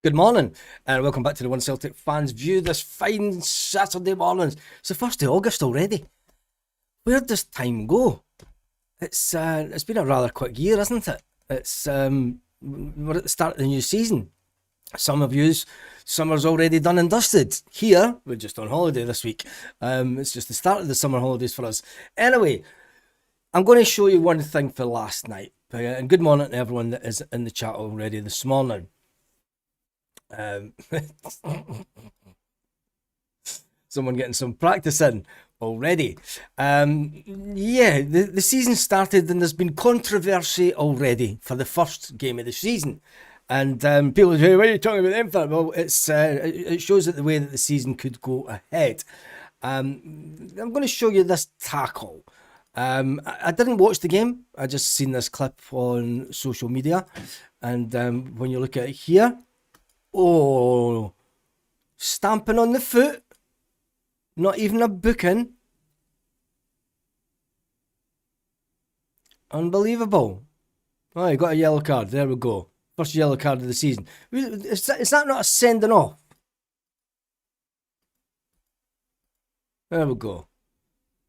Good morning, and welcome back to the One Celtic Fans View this fine Saturday morning. It's the 1st of August already. Where'd this time go? It's been a rather quick year, isn't it? We're at the start of the new season. Some of yous, summer's already done and dusted. Here, we're just on holiday this week. It's just the start of the summer holidays for us. Anyway, I'm going to show you one thing for last night. And good morning to everyone that is in the chat already this morning. Someone getting some practice in already. The season started and there's been controversy already for the first game of the season. And people say, "Why are you talking about them for?" Well, it shows that the way that the season could go ahead. I'm going to show you this tackle. I didn't watch the game. I just seen this clip on social media. And when you look at it here, oh, stamping on the foot. Not even a booking. Unbelievable. Oh, you got a yellow card. There we go. First yellow card of the season. Is that not a sending off? There we go.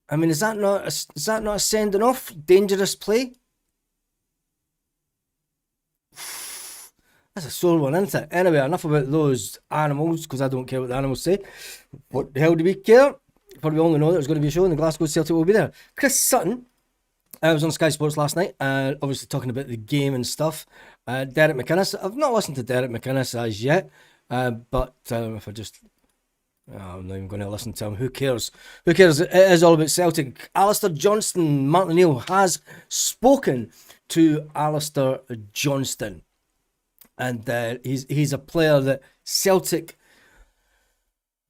I mean, is that not a sending off? Dangerous play? That's a sore one, isn't it? Anyway, enough about those animals, because I don't care what the animals say. What the hell do we care? For we only know that there's going to be a show and the Glasgow Celtic will be there. Chris Sutton, I was on Sky Sports last night, obviously talking about the game and stuff. Derek McInnes, I've not listened to Derek McInnes as yet, but if I just... I'm not even going to listen to him. Who cares? Who cares? It is all about Celtic. Alistair Johnston, Martin O'Neill has spoken to Alistair Johnston. And he's a player that Celtic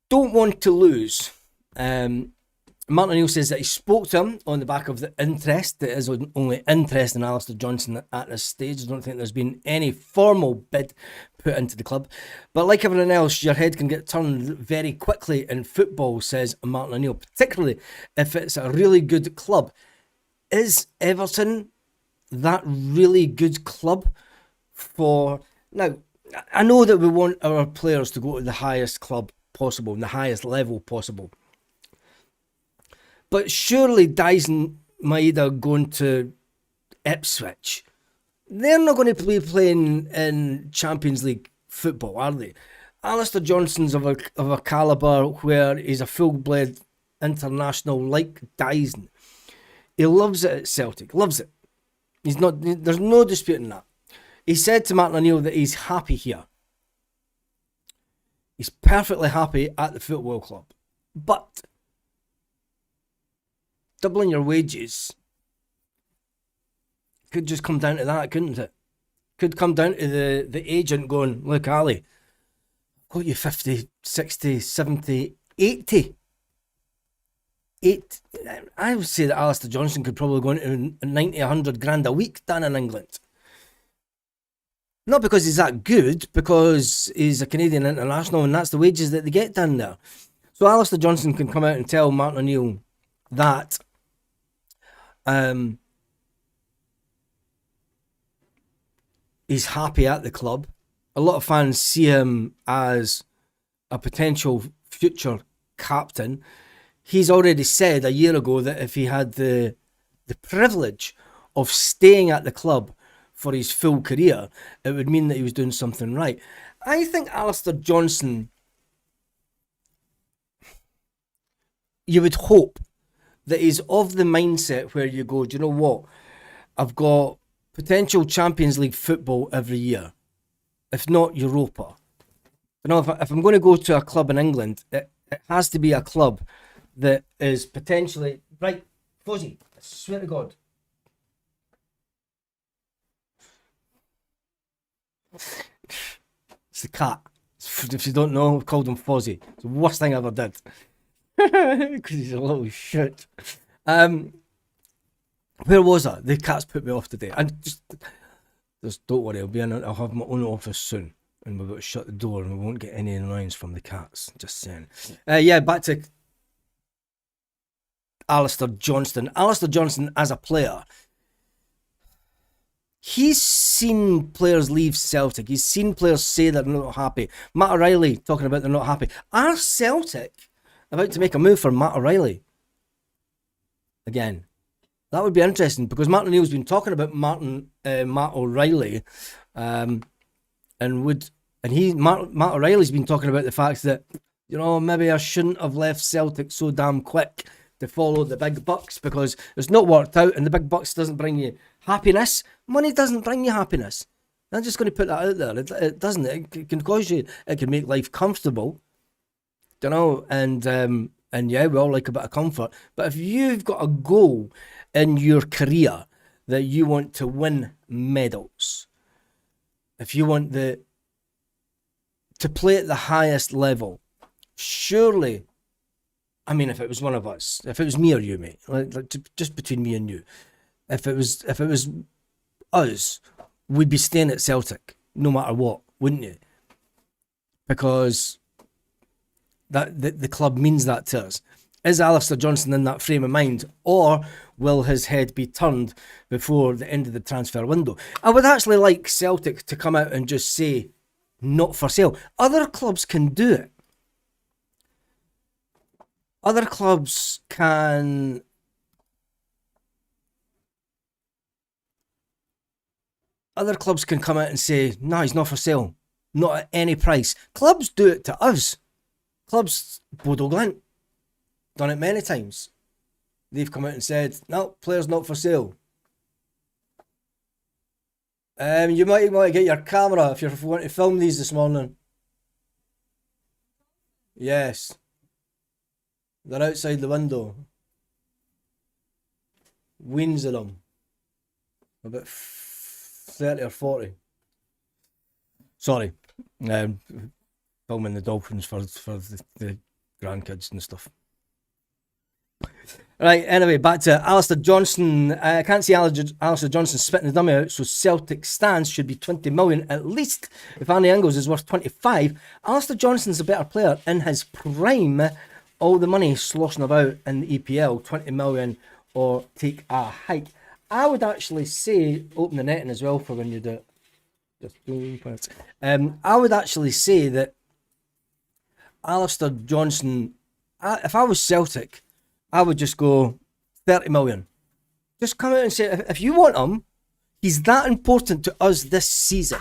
don't want to lose. Martin O'Neill says that he spoke to him on the back of the interest. There is only interest in Alistair Johnston at this stage. I don't think there's been any formal bid put into the club. But like everything else, your head can get turned very quickly in football, says Martin O'Neill, particularly if it's a really good club. Is Everton that really good club for... Now, I know that we want our players to go to the highest club possible, and the highest level possible. But surely Dyson Maeda going to Ipswich, they're not going to be playing in Champions League football, are they? Alistair Johnston's of a calibre where he's a full-blood international like Dyson. He loves it at Celtic, loves it. There's no disputing that. He said to Martin O'Neill that he's happy here. He's perfectly happy at the football club. But doubling your wages could just come down to that, couldn't it? Could come down to the agent going, "Look, Ali, I've got you 50, 60, 70, 80. I would say that Alistair Johnston could probably go into 90, 100 grand a week down in England. Not because he's that good, because he's a Canadian international and that's the wages that they get down there. So Alistair Johnston can come out and tell Martin O'Neill that he's happy at the club. A lot of fans see him as a potential future captain. He's already said a year ago that if he had the privilege of staying at the club for his full career, it would mean that he was doing something right. I think Alistair Johnston, you would hope that he's of the mindset where you go, do you know what? I've got potential Champions League football every year, if not Europa. You know, if I'm going to go to a club in England, it has to be a club that is potentially... Right, Fuzzy, I swear to God. It's the cat. If you don't know, we've called him Fozzie. It's the worst thing I ever did. Because he's a little shit. Where was I? The cat's put me off today. And just don't worry, I'll have my own office soon. And we've got to shut the door and we won't get any annoyance from the cats. Just saying. Back to Alistair Johnston. Alistair Johnston as a player He's seen players leave Celtic. He's seen players say they're not happy. Matt O'Reilly talking about they're not happy. Are Celtic about to make a move for Matt O'Reilly? Again, that would be interesting because Martin O'Neill's been talking about Matt O'Reilly, and Matt O'Reilly's been talking about the fact that, you know, maybe I shouldn't have left Celtic so damn quick to follow the big bucks because it's not worked out and the big bucks doesn't bring you happiness. Money doesn't bring you happiness. I'm just going to put that out there. It doesn't. It can cause you. It can make life comfortable, you know. And yeah, we all like a bit of comfort. But if you've got a goal in your career that you want to win medals, if you want to play at the highest level, surely, I mean, if it was one of us, if it was me or you, mate, like just between me and you, if it was us, we'd be staying at Celtic no matter what, wouldn't you? Because that the club means that to us. Is Alistair Johnston in that frame of mind, or will his head be turned before the end of the transfer window? I would actually like Celtic to come out and just say, not for sale. Other clubs can do it. Other clubs can come out and say, no, he's not for sale. Not at any price. Clubs do it to us. Clubs, Bodo Glint, done it many times. They've come out and said, no, player's not for sale. You might want to get your camera if you want to film these this morning. Yes. They're outside the window. Weens of them. About 30 or 40. Sorry. Filming the dolphins for the grandkids and stuff. Right, anyway, back to Alistair Johnston. I can't see Alistair Johnston spitting the dummy out, so Celtic stance should be 20 million at least. If Andy Ingles is worth 25, Alistair Johnston's a better player in his prime. All the money sloshing about in the EPL, 20 million or take a hike. I would actually say, open the netting as well for when you do it. Just 2 points. I would actually say that Alistair Johnston, if I was Celtic, I would just go 30 million. Just come out and say, if you want him, he's that important to us this season.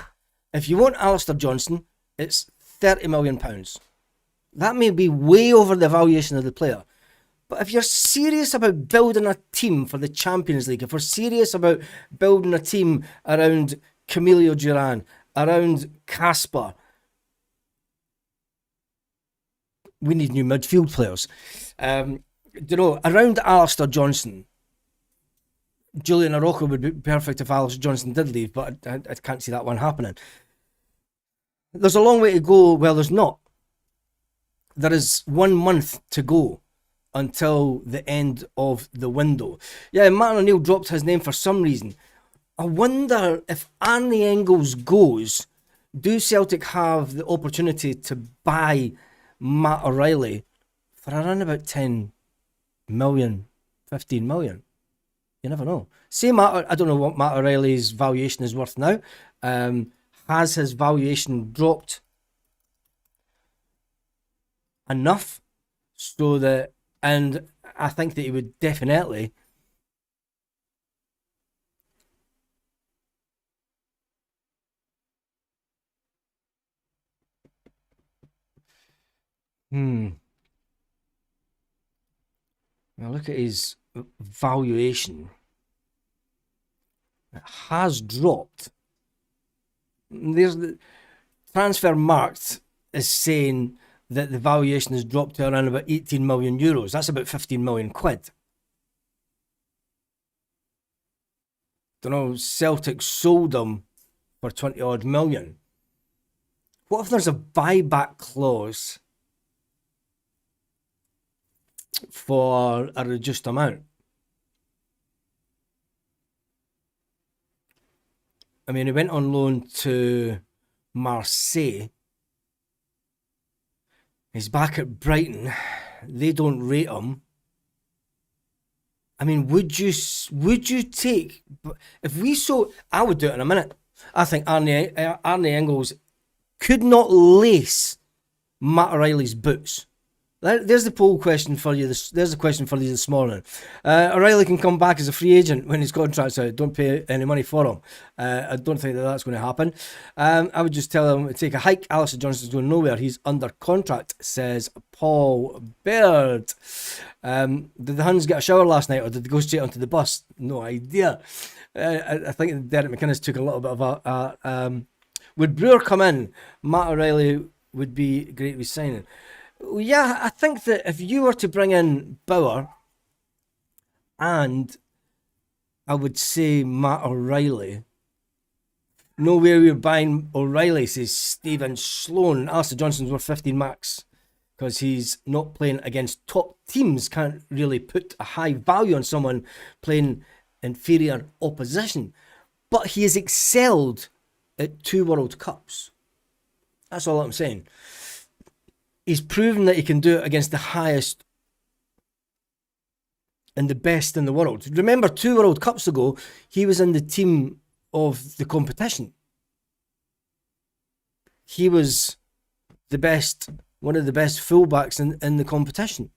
If you want Alistair Johnston, it's 30 million pounds. That may be way over the valuation of the player. But if you're serious about building a team for the Champions League, if we're serious about building a team around Camilo Duran, around Casper, we need new midfield players. You know, around Alistair Johnston, Julian Araujo would be perfect if Alistair Johnston did leave, but I can't see that one happening. There's a long way to go. Well, there's not. There is 1 month to go until the end of the window. Yeah, Martin O'Neill dropped his name for some reason. I wonder if Arnie Engels goes, do Celtic have the opportunity to buy Matt O'Reilly for around about 10 million, 15 million? You never know. I don't know what Matt O'Reilly's valuation is worth now. Has his valuation dropped enough so that, and I think that he would definitely now look at his valuation. It has dropped. There's the Transfermarkt is saying that the valuation has dropped to around about 18 million euros. That's about 15 million quid. Don't know, Celtic sold them for 20 odd million. What if there's a buyback clause for a reduced amount? I mean, he went on loan to Marseille. He's back at Brighton. They don't rate him. I mean, would you take if we sold? I would do it in a minute. I think Arnie Engels could not lace Matt O'Reilly's boots. There's the poll question for you. There's the question for you this morning. O'Reilly can come back as a free agent when his contract's out. Don't pay any money for him. I don't think that's going to happen. I would just tell him to take a hike. Alistair Johnston's going nowhere. He's under contract, says Paul Baird. Did the Huns get a shower last night, or did they go straight onto the bus? No idea. I think Derek McInnes took a little bit of a... would Brewer come in? Matt O'Reilly would be great with signing. Yeah, I think that if you were to bring in Bauer and I would say Matt O'Reilly, no way we're buying O'Reilly, says Stephen Sloan. Alistair Johnston's worth 15 max because he's not playing against top teams. Can't really put a high value on someone playing inferior opposition. But he has excelled at 2 World Cups. That's all I'm saying. He's proven that he can do it against the highest and the best in the world. Remember, 2 World Cups ago, he was in the team of the competition. He was the best, one of the best fullbacks in the competition.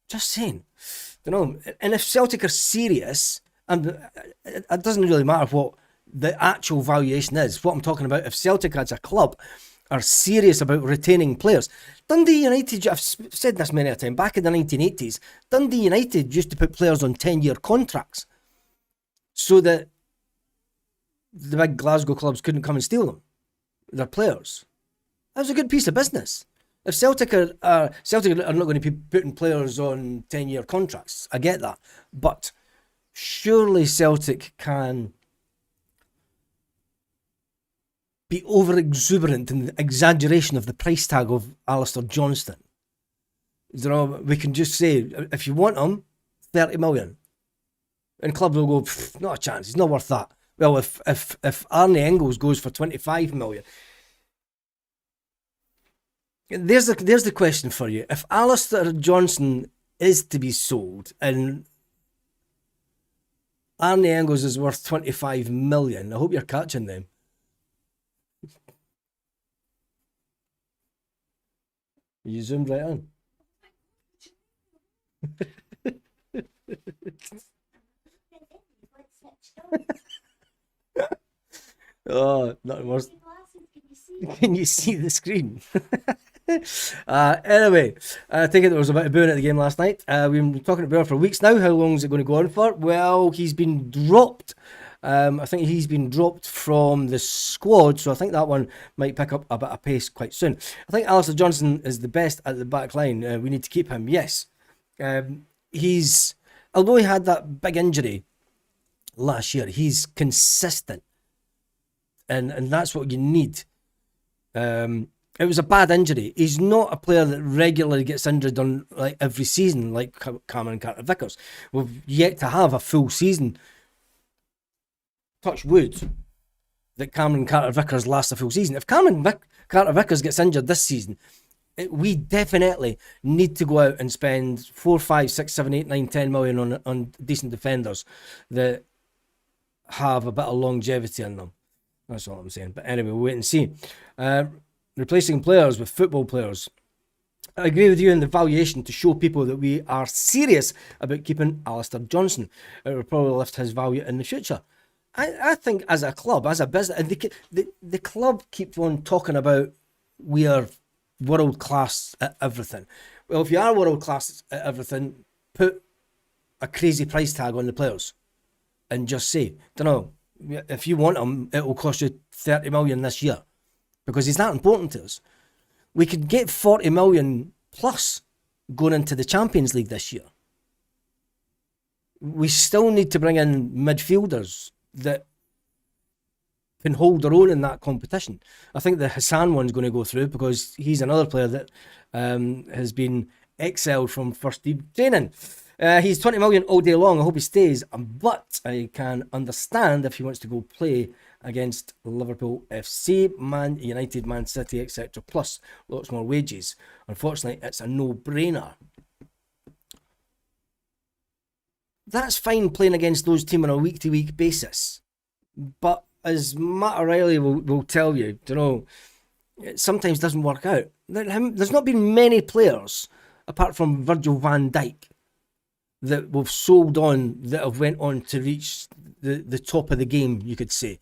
Just saying. You know, and if Celtic are serious, and it doesn't really matter what the actual valuation is. What I'm talking about, if Celtic as a club are serious about retaining players. Dundee United, I've said this many a time, back in the 1980s, Dundee United used to put players on 10-year contracts so that the big Glasgow clubs couldn't come and steal them, their players. That was a good piece of business. If Celtic are not going to be putting players on 10-year contracts, I get that. But surely Celtic can be over exuberant in the exaggeration of the price tag of Alistair Johnston. You know, we can just say, if you want him, 30 million. And clubs will go, not a chance, he's not worth that. Well, if Arnie Engels goes for 25 million, there's the question for you. If Alistair Johnston is to be sold and Arnie Engels is worth 25 million, I hope you're catching them. You zoomed right on. Oh, nothing worse. Can you see the screen? Anyway, I think there was a bit of booing at the game last night. We've been talking about Bauer for weeks now. How long is it going to go on for? Well, he's been dropped. I think he's been dropped from the squad, so I think that one might pick up a bit of pace quite soon. I think Alistair Johnston is the best at the back line. We need to keep him, yes. He's, although he had that big injury last year, he's consistent. And that's what you need. It was a bad injury. He's not a player that regularly gets injured on like every season, like Cameron Carter-Vickers. We've yet to have a full season, touch wood, that Cameron Carter-Vickers lasts a full season. If Cameron Carter-Vickers gets injured this season, we definitely need to go out and spend 4, 5, 6, 7, 8, 9, 10 million on decent defenders that have a bit of longevity in them. That's all I'm saying. But anyway, we'll wait and see. Replacing players with football players. I agree with you in the valuation to show people that we are serious about keeping Alistair Johnston. It will probably lift his value in the future. I think as a club, as a business, and the club keeps on talking about we are world class at everything. Well, if you are world class at everything, put a crazy price tag on the players and just say, don't know, if you want him, it will cost you 30 million this year because he's that important to us. We could get 40 million plus going into the Champions League this year. We still need to bring in midfielders that can hold their own in that competition. I think the Hassan one's going to go through because he's another player that has been excelled from first team training. He's 20 million all day long. I hope he stays, but I can understand if he wants to go play against Liverpool FC, Man United, Man City, etc. Plus lots more wages. Unfortunately, it's a no-brainer. that's fine playing against those teams on a week-to-week basis. But as Matt O'Reilly will tell you, it sometimes doesn't work out. There's not been many players, apart from Virgil van Dijk, that we've sold on that have went on to reach the top of the game, you could say.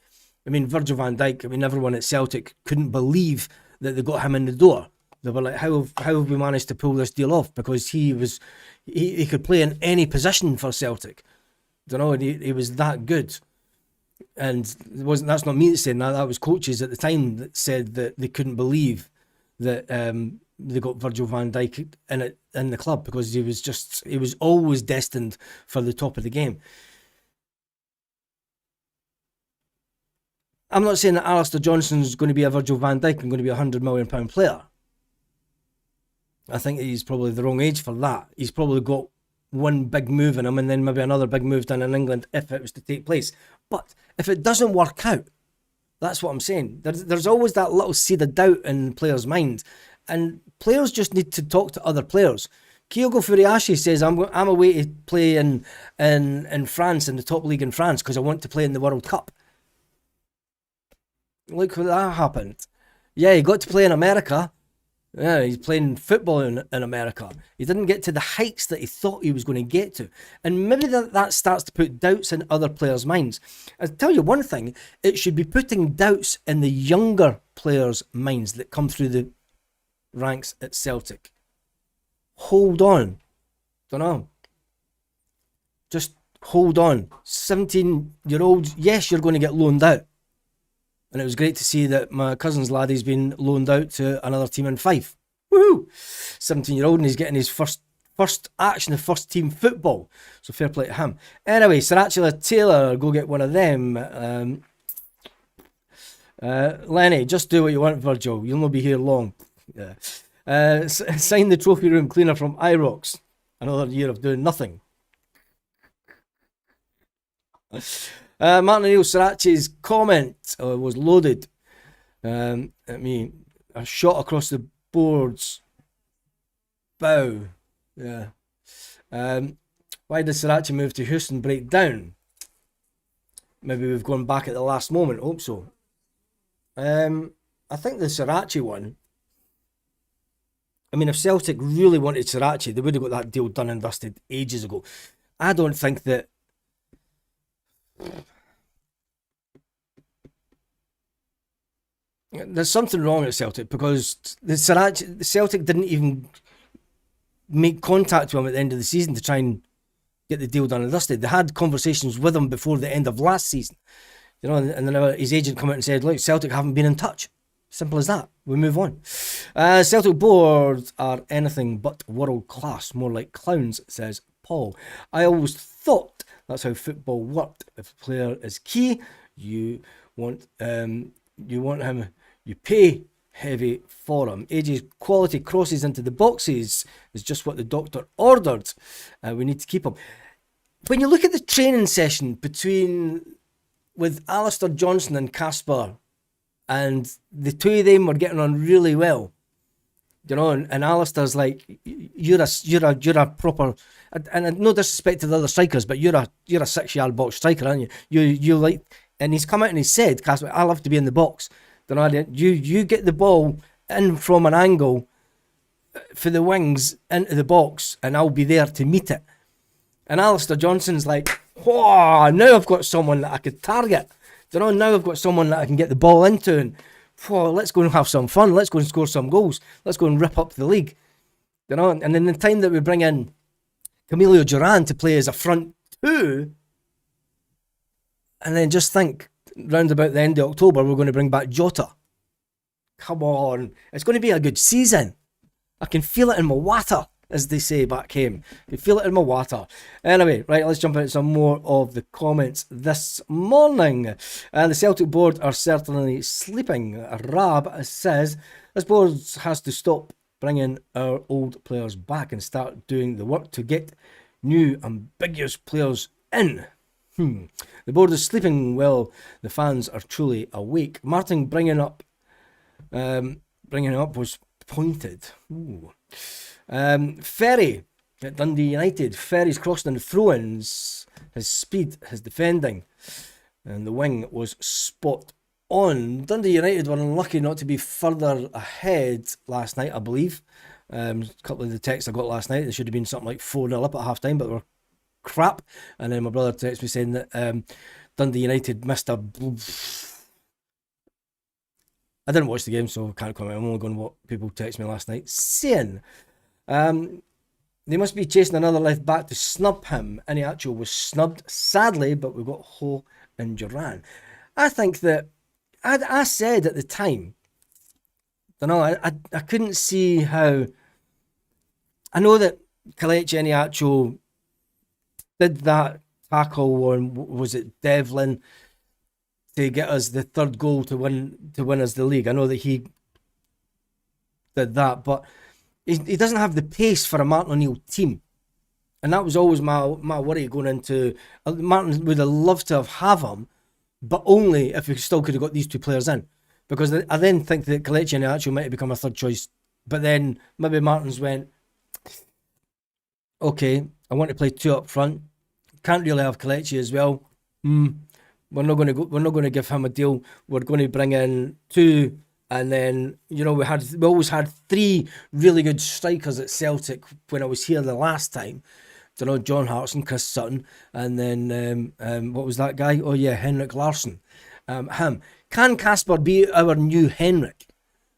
I mean, Virgil van Dijk, everyone at Celtic couldn't believe that they got him in the door. They were like, how have we managed to pull this deal off? Because he could play in any position for Celtic. And he was that good. And that's not me saying that. That was coaches at the time that said that they couldn't believe that they got Virgil van Dijk in the club, because he was always destined for the top of the game. I'm not saying that Alistair Johnson's going to be a Virgil van Dijk and going to be a £100 million player. I think he's probably the wrong age for that. He's probably got one big move in him and then maybe another big move done in England if it was to take place. But if it doesn't work out, that's what I'm saying. There's always that little seed of doubt in players' mind. And players just need to talk to other players. Kyogo Furiashi says, I'm away to play in France, in the top league in France, because I want to play in the World Cup. Look what that happened. Yeah, he got to play in America. Yeah, he's playing football in America. He didn't get to the heights that he thought he was going to get to. And maybe that starts to put doubts in other players' minds. I'll tell you one thing, it should be putting doubts in the younger players' minds that come through the ranks at Celtic. Hold on. Don't know. Just hold on. 17-year-olds, yes, you're going to get loaned out. And it was great to see that my cousin's laddie's been loaned out to another team in Fife. Woohoo! 17-year-old, and he's getting his first action of first team football. So fair play to him. Anyway, Sarachila Taylor, go get one of them. Lenny, just do what you want, Virgil. You'll not be here long. Yeah. Sign the trophy room cleaner from IROX. Another year of doing nothing. Martin O'Neill Sirachi's comment was loaded at me. A shot across the boards. Bow. Yeah. Why did Sirachi move to Houston break down? Maybe we've gone back at the last moment. Hope so. I think the Sirachi one. I mean, if Celtic really wanted Sirachi, they would have got that deal done and dusted ages ago. I don't think that. There's something wrong at Celtic, because the Celtic didn't even make contact with him at the end of the season to try and get the deal done and dusted. They had conversations with him before the end of last season, and then his agent came out and said, look, Celtic haven't been in touch. Simple as that. We move on. Celtic boards are anything but world class, more like clowns, says Paul. I always thought that's how football worked. If a player is key, you want him, you pay heavy for him. AJ's quality crosses into the boxes is just what the doctor ordered. We need to keep him. When you look at the training session with Alistair Johnson and Casper, and the two of them were getting on really well, and Alistair's like, you're a proper, and no disrespect to the other strikers, but you're a 6-yard box striker, aren't you? You like, and he's come out and he said, Casper, I love to be in the box. You get the ball in from an angle for the wings into the box, and I'll be there to meet it. And Alistair Johnson's like, whoa, now I've got someone that I could target. Now I've got someone that I can get the ball into, and let's go and have some fun. Let's go and score some goals. Let's go and rip up the league. And then the time that we bring in Camilo Duran to play as a front two, and then just think, round about the end of October, we're going to bring back Jota. Come on. It's going to be a good season. I can feel it in my water, as they say back home. I can feel it in my water. Anyway, right, let's jump into some more of the comments this morning. The Celtic board are certainly sleeping. Rab says, this board has to stop bringing our old players back and start doing the work to get new, ambiguous players in. The board is sleeping while the fans are truly awake. Martin bringing up was pointed. Ferry at Dundee United. Ferry's crossing and throw-ins, his speed, his defending, and the wing was spot on. Dundee United were unlucky not to be further ahead last night, I believe. A couple of the texts I got last night, there should have been something like 4-0 up at half time, but they were crap. And then my brother texted me saying that Dundee United missed a... I didn't watch the game, so I can't comment. I'm only going to what people texted me last night saying. They must be chasing another left back to snub him. Iniacho was snubbed, sadly, but we've got Ho and Duran. I think that I said at the time, I couldn't see how. I know that Kelechi Iniacho did that tackle on, was it Devlin, to get us the third goal to win us the league. I know that he did that, but he doesn't have the pace for a Martin O'Neill team. And that was always my worry going into... Martin would have loved to have him, but only if we still could have got these two players in. Because I then think that Kelechi Iniacho might have become a third choice. But then maybe Martin's went, okay, I want to play two up front. Can't really have Kelechi as well. We're not going to give him a deal. We're going to bring in two, and then we always had three really good strikers at Celtic when I was here the last time. John Hartson, Chris Sutton, and then what was that guy? Oh yeah, Henrik Larsson. Him. Can Kasper be our new Henrik?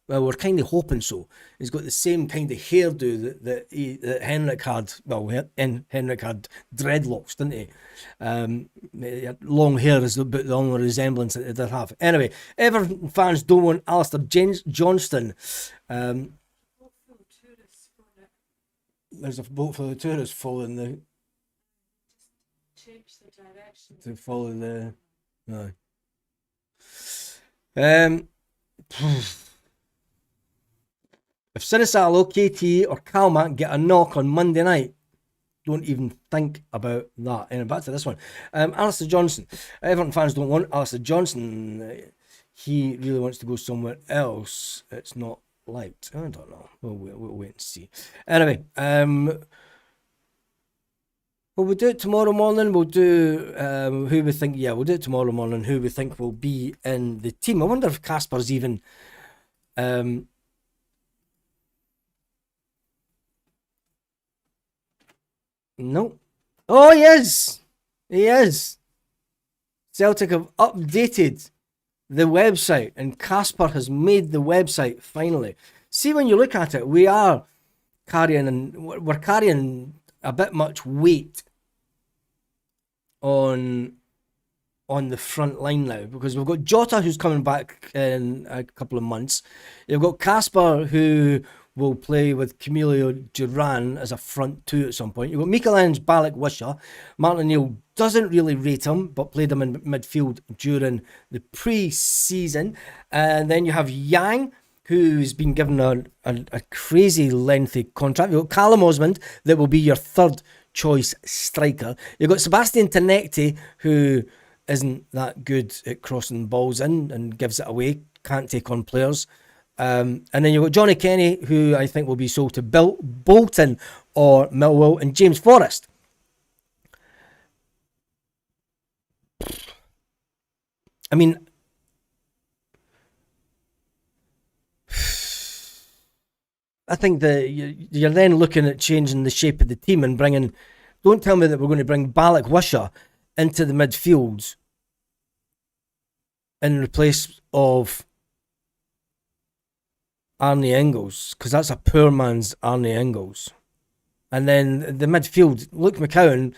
Well, we're kind of hoping so. He's got the same kind of hairdo that Henrik had. Well, Henrik had dreadlocks, didn't he? Long hair is about the only resemblance that they did have. Anyway, Everton fans don't want Alistair Johnston. There's a boat for the tourists following the... Change the direction. To follow the... No. If Sinisalo, KT or Kalmak get a knock on Monday night, don't even think about that. And back to this one. Alistair Johnston. Everton fans don't want Alistair Johnston. He really wants to go somewhere else. It's not liked. I don't know. We'll wait and see. Anyway, we'll do it tomorrow morning. We'll do who we think. Yeah, we'll do it tomorrow morning. Who we think will be in the team. I wonder if Kasper's even... No. Oh, he is. He is. Celtic have updated the website, and Kasper has made the website finally. See, when you look at it, we're carrying a bit much weight on the front line now, because we've got Jota, who's coming back in a couple of months. You've got Kasper, who will play with Camilo Duran as a front two at some point. You've got Michelangelo Balak Wisha. Martin O'Neill doesn't really rate him, but played him in midfield during the pre-season. And then you have Yang, who's been given a crazy lengthy contract. You've got Callum Osmond, that will be your third choice striker. You've got Sebastian Tenecti, who isn't that good at crossing balls in and gives it away, can't take on players. And then you've got Johnny Kenny, who I think will be sold to Bolton or Millwall, and James Forrest. I mean, I think that you're then looking at changing the shape of the team and bringing... Don't tell me that we're going to bring Balak Wisha into the midfield in place of Arne Engels, because that's a poor man's Arne Engels. And then the midfield, Luke McCowan,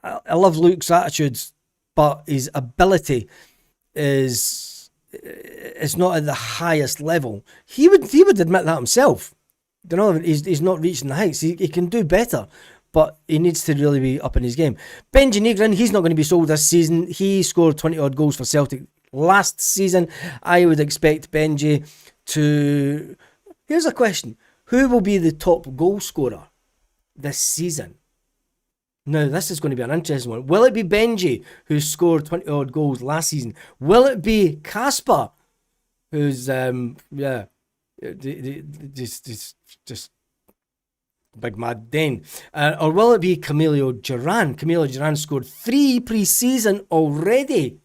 I love Luke's attitudes, but his ability is not at the highest level. He would admit that himself. He's not reaching the heights. He can do better, but he needs to really be up in his game. Benji Negrin, he's not going to be sold this season. He scored 20 odd goals for Celtic last season. I would expect Benji to... Here's a question. Who will be the top goal scorer this season? Now, this is going to be an interesting one. Will it be Benji, who scored 20 odd goals last season? Will it be Kasper, who's just Big Mad Dane. Or will it be Camilo Duran? Camilo Duran scored 3 pre-season already.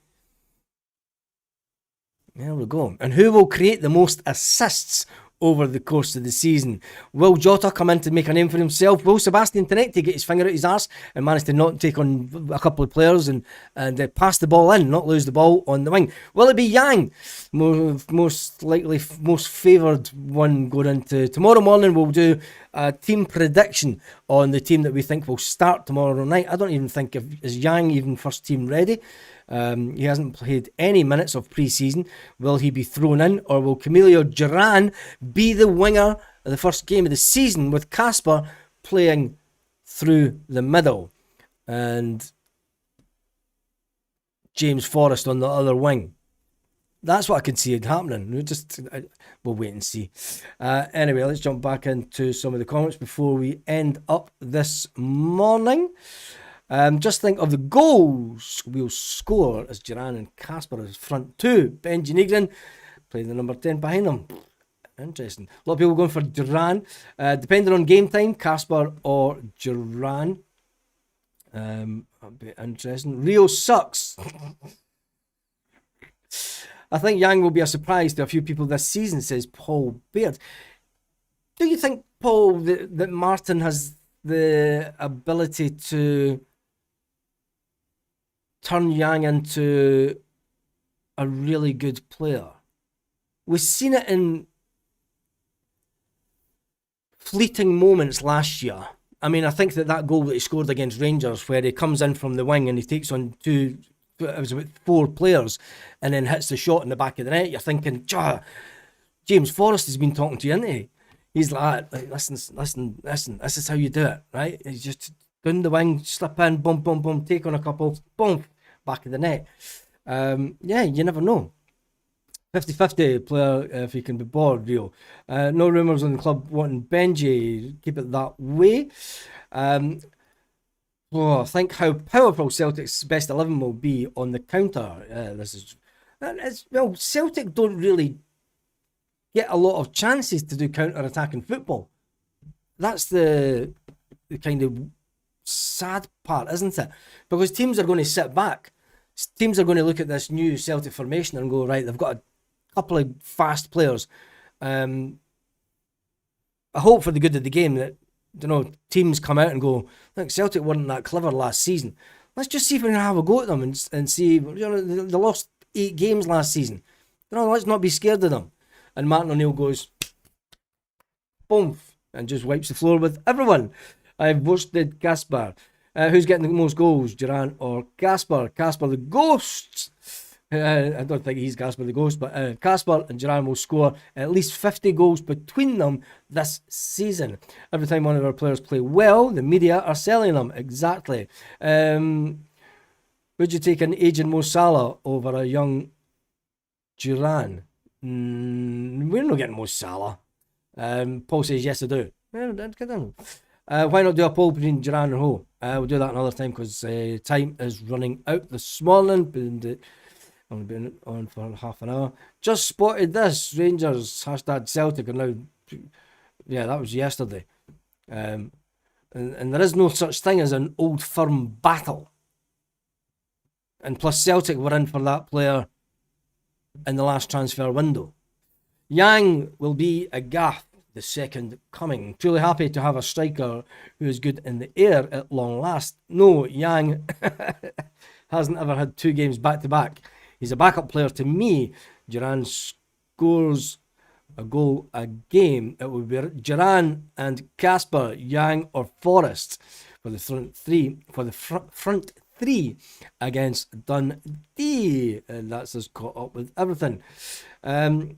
There we go. And who will create the most assists over the course of the season? Will Jota come in to make a name for himself? Will Sebastian Tenetti get his finger out his arse and manage to not take on a couple of players and pass the ball in, not lose the ball on the wing? Will it be Yang? Most likely, most favoured one going into tomorrow morning. We'll do a team prediction on the team that we think will start tomorrow night. I don't even think is Yang even first team ready. He hasn't played any minutes of pre-season. Will he be thrown in, or will Camilo Duran be the winger of the first game of the season with Casper playing through the middle and James Forrest on the other wing? That's what I can see it happening. We'll wait and see. Anyway, let's jump back into some of the comments before we end up this morning. Just think of the goals we'll score as Duran and Casper as front two. Benji Negrin playing the number 10 behind them. Interesting. A lot of people going for Duran. Depending on game time, Casper or Duran. That'd be interesting. Rio sucks. I think Yang will be a surprise to a few people this season, says Paul Baird. Do you think, Paul, that Martin has the ability to turn Yang into a really good player? We've seen it in fleeting moments last year. I mean, I think that goal that he scored against Rangers, where he comes in from the wing and he takes on it was about 4 players and then hits the shot in the back of the net, you're thinking, James Forrest has been talking to you, isn't he? He's like, listen, this is how you do it, right? He's just down the wing, slip in, boom, boom, boom, take on a couple, boom, back of the net. You never know. 50-50 player if he can be bored, Rio. No rumours on the club wanting Benji. Keep it that way. Think how powerful Celtic's best 11 will be on the counter. Celtic don't really get a lot of chances to do counter-attacking football. That's the kind of sad part, isn't it? Because teams are going to sit back. Teams are going to look at this new Celtic formation and go, right, they've got a couple of fast players. I hope for the good of the game that teams come out and go, look, Celtic weren't that clever last season. Let's just see if we can have a go at them and see. They lost 8 games last season. Let's not be scared of them. And Martin O'Neill goes, boom, and just wipes the floor with everyone. I've roasted Casper. Who's getting the most goals, Duran or Casper? Casper the Ghost. I don't think he's Casper the Ghost, but Casper and Duran will score at least 50 goals between them this season. Every time one of our players play well, the media are selling them. Exactly. Would you take an aging Mo Salah over a young Duran? We're not getting Mo Salah. Paul says yes, I do. Why not do a poll between Duran and Ho? We'll do that another time because time is running out this morning. Only been on for half an hour. Just spotted this. Rangers #Celtic are now. Yeah, that was yesterday. And there is no such thing as an old firm battle. And plus Celtic were in for that player in the last transfer window. Yang will be a gaff, the second coming. Truly happy to have a striker who is good in the air at long last. No, Yang hasn't ever had 2 games back to back. He's a backup player to me. Duran scores a goal a game. It would be Duran and Casper, Yang or Forrest for the front three. For the front three against Dundee, and that's us caught up with everything. They're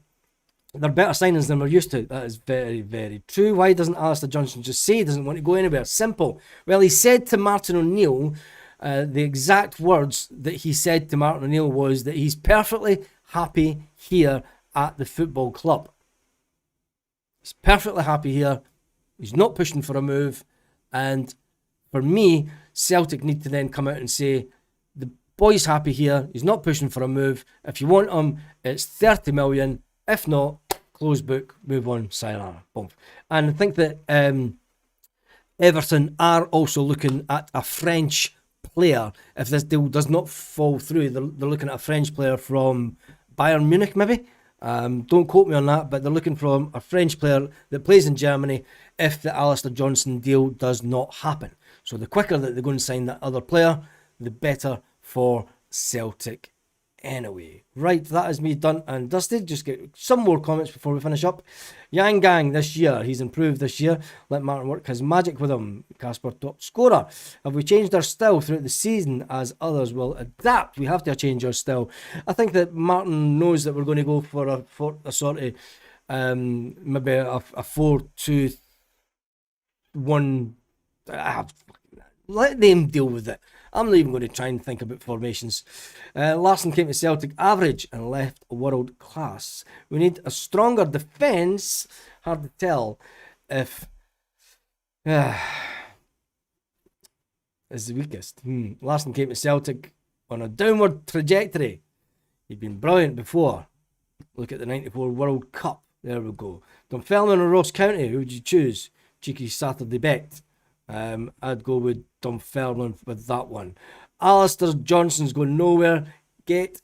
better signings than we're used to. That is very, very true. Why doesn't Alistair Johnson just say he doesn't want to go anywhere? Simple. Well, he said to Martin O'Neill. The exact words that he said to Martin O'Neill was that he's perfectly happy here at the football club. He's perfectly happy here. He's not pushing for a move. And for me, Celtic need to then come out and say, the boy's happy here. He's not pushing for a move. If you want him, it's 30 million. If not, close book, move on, sayonara. Boom. And I think that Everton are also looking at a French player. If this deal does not fall through, they're looking at a French player from Bayern Munich, maybe. Don't quote me on that, but they're looking for a French player that plays in Germany if the Alistair Johnson deal does not happen. So the quicker that they're going to sign that other player, the better for Celtic. Anyway, right, that is me done and dusted. Just get some more comments before we finish up. Yang Gang this year, he's improved this year. Let Martin work his magic with him. Casper top scorer. Have we changed our style throughout the season as others will adapt? We have to change our style. I think that Martin knows that we're going to go for a sort of maybe a 4-2-1. Let them deal with it. I'm not even going to try and think about formations. Larson came to Celtic average and left world class. We need a stronger defence. Hard to tell if is the weakest. Larson came to Celtic on a downward trajectory. He'd been brilliant before. Look at the 94 World Cup. There we go. Dunfermline or Ross County? Who would you choose? Cheeky Saturday bet. I'd go with Dunfermline with that one. Alistair Johnson's going nowhere. Get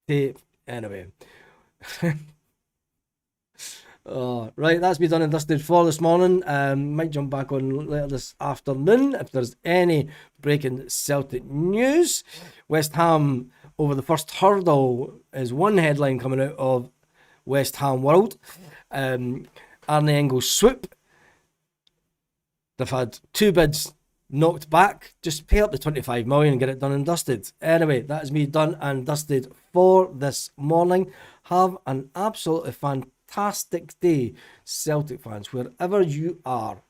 to anyway. Right, that's me done and dusted for this morning. Might jump back on later this afternoon if there's any breaking Celtic news. West Ham over the first hurdle is one headline coming out of West Ham World. Arne Engels swoop. They've had 2 bids knocked back. Just pay up the 25 million and get it done and dusted. Anyway, that is me done and dusted for this morning. Have an absolutely fantastic day, Celtic fans, wherever you are.